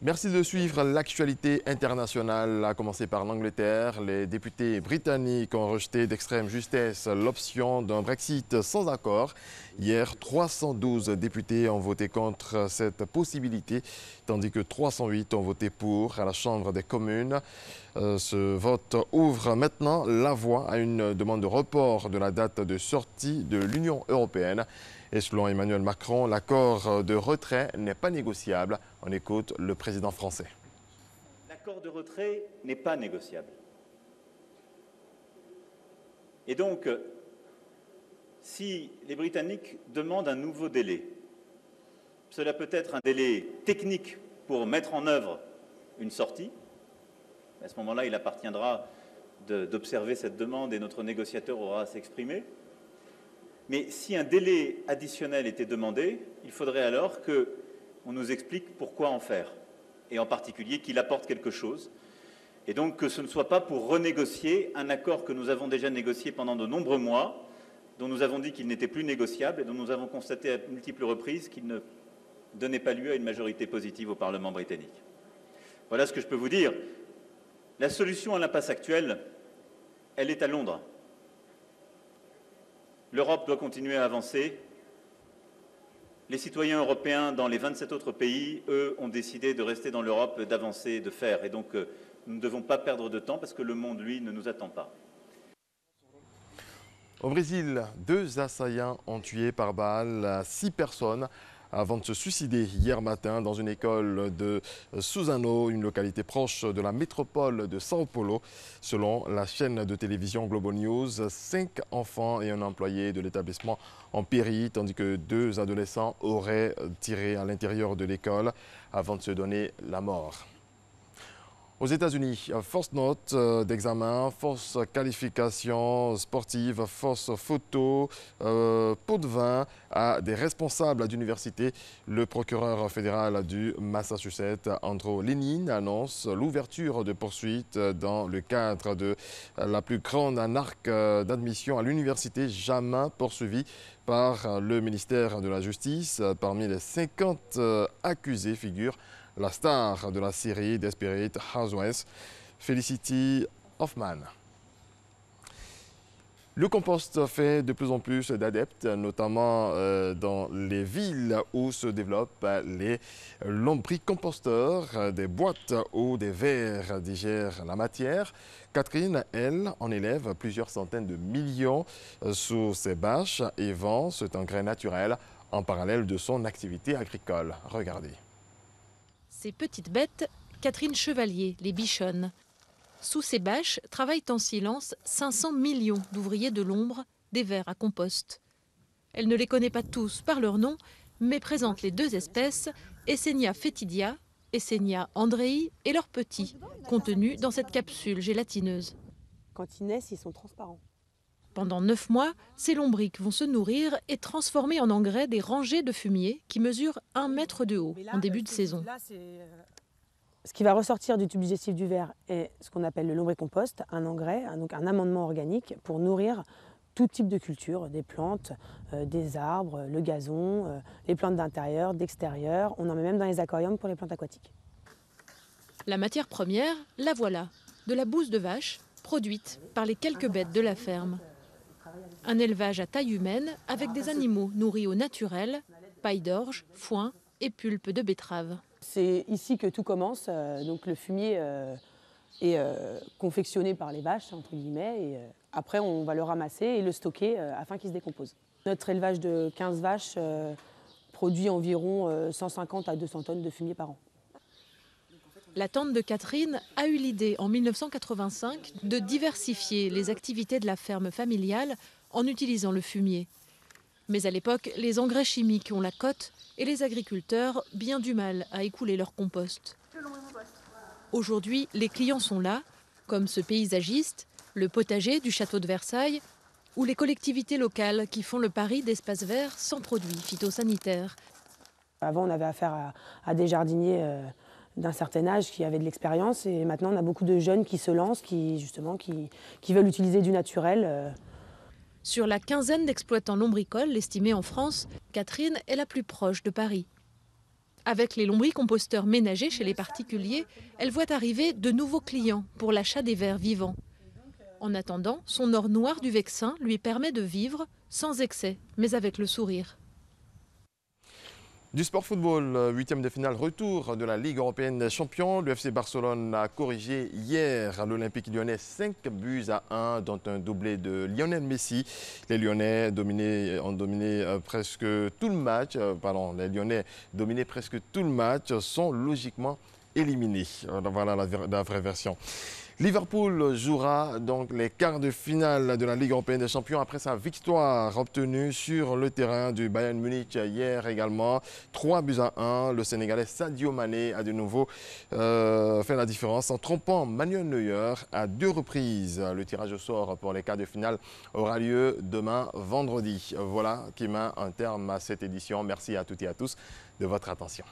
Merci de suivre l'actualité internationale, à commencer par l'Angleterre. Les députés britanniques ont rejeté d'extrême justesse l'option d'un Brexit sans accord. Hier, 312 députés ont voté contre cette possibilité, tandis que 308 ont voté pour à la Chambre des communes. Ce vote ouvre maintenant la voie à une demande de report de la date de sortie de l'Union européenne. Et selon Emmanuel Macron, l'accord de retrait n'est pas négociable. On écoute le président français. L'accord de retrait n'est pas négociable. Et donc, si les Britanniques demandent un nouveau délai, cela peut être un délai technique pour mettre en œuvre une sortie. À ce moment-là, il appartiendra d'observer cette demande et notre négociateur aura à s'exprimer. Mais si un délai additionnel était demandé, il faudrait alors qu'on nous explique pourquoi en faire, et en particulier qu'il apporte quelque chose, et donc que ce ne soit pas pour renégocier un accord que nous avons déjà négocié pendant de nombreux mois, dont nous avons dit qu'il n'était plus négociable et dont nous avons constaté à multiples reprises qu'il ne donnait pas lieu à une majorité positive au Parlement britannique. Voilà ce que je peux vous dire. La solution à l'impasse actuelle, elle est à Londres. L'Europe doit continuer à avancer. Les citoyens européens dans les 27 autres pays, eux, ont décidé de rester dans l'Europe, d'avancer, de faire. Et donc, nous ne devons pas perdre de temps parce que le monde, lui, ne nous attend pas. Au Brésil, 2 assaillants ont tué par balle 6 personnes avant de se suicider hier matin dans une école de Suzano, une localité proche de la métropole de São Paulo. Selon la chaîne de télévision Globo News, 5 enfants et un employé de l'établissement ont péri, tandis que 2 adolescents auraient tiré à l'intérieur de l'école avant de se donner la mort. Aux États-Unis, fausse note d'examen, fausse qualification sportive, fausse photo, pot de vin à des responsables d'université. Le procureur fédéral du Massachusetts, Andrew Lenin, annonce l'ouverture de poursuites dans le cadre de la plus grande arnaque d'admission à l'université jamais poursuivie par le ministère de la Justice. Parmi les 50 accusés figurent la star de la série Desperate Housewives, Felicity Huffman. Le compost fait de plus en plus d'adeptes, notamment dans les villes où se développent les lombricomposteurs. Des boîtes ou des verres digèrent la matière. Catherine, elle, en élève plusieurs centaines de millions sous ses bâches et vend cet engrais naturel en parallèle de son activité agricole. Regardez. Ces petites bêtes, Catherine Chevalier les bichonne. Sous ces bâches travaillent en silence 500 millions d'ouvriers de l'ombre des vers à compost. Elle ne les connaît pas tous par leur nom, mais présente les 2 espèces, Eisenia fetidia, Eisenia andrei et leurs petits, contenus dans cette capsule gélatineuse. Quand ils naissent, ils sont transparents. Pendant 9 mois, ces lombrics vont se nourrir et transformer en engrais des rangées de fumier qui mesurent 1 mètre de haut en début de saison. Ce qui va ressortir du tube digestif du ver est ce qu'on appelle le lombricompost, un engrais, donc un amendement organique pour nourrir tout type de culture, des plantes, des arbres, le gazon, les plantes d'intérieur, d'extérieur. On en met même dans les aquariums pour les plantes aquatiques. La matière première, la voilà, de la bouse de vache produite par les quelques bêtes de la ferme. Un élevage à taille humaine avec des animaux nourris au naturel, paille d'orge, foin et pulpe de betterave. C'est ici que tout commence. Donc le fumier est confectionné par les vaches, entre guillemets, et après on va le ramasser et le stocker afin qu'il se décompose. Notre élevage de 15 vaches produit environ 150 à 200 tonnes de fumier par an. La tante de Catherine a eu l'idée en 1985 de diversifier les activités de la ferme familiale en utilisant le fumier. Mais à l'époque, les engrais chimiques ont la cote et les agriculteurs bien du mal à écouler leur compost. Aujourd'hui, les clients sont là, comme ce paysagiste, le potager du château de Versailles ou les collectivités locales qui font le pari d'espaces verts sans produits phytosanitaires. Avant, on avait affaire à des jardiniers d'un certain âge qui avaient de l'expérience et maintenant, on a beaucoup de jeunes qui se lancent, qui veulent utiliser du naturel. Sur la quinzaine d'exploitants lombricoles estimés en France, Catherine est la plus proche de Paris. Avec les lombricomposteurs ménagers chez les particuliers, elle voit arriver de nouveaux clients pour l'achat des vers vivants. En attendant, son or noir du Vexin lui permet de vivre sans excès, mais avec le sourire. Du sport football, huitième de finale, retour de la Ligue européenne des champions. Le FC Barcelone a corrigé hier l'Olympique lyonnais 5-1, dont un doublé de Lionel Messi. Les Lyonnais ont dominé presque tout le match. Les Lyonnais dominés presque tout le match sont logiquement éliminés. Voilà la vraie version. Liverpool jouera donc les quarts de finale de la Ligue européenne des champions après sa victoire obtenue sur le terrain du Bayern Munich hier également. 3-1. Le Sénégalais Sadio Mané a de nouveau fait la différence en trompant Manuel Neuer à 2 reprises. Le tirage au sort pour les quarts de finale aura lieu demain vendredi. Voilà qui met un terme à cette édition. Merci à toutes et à tous de votre attention.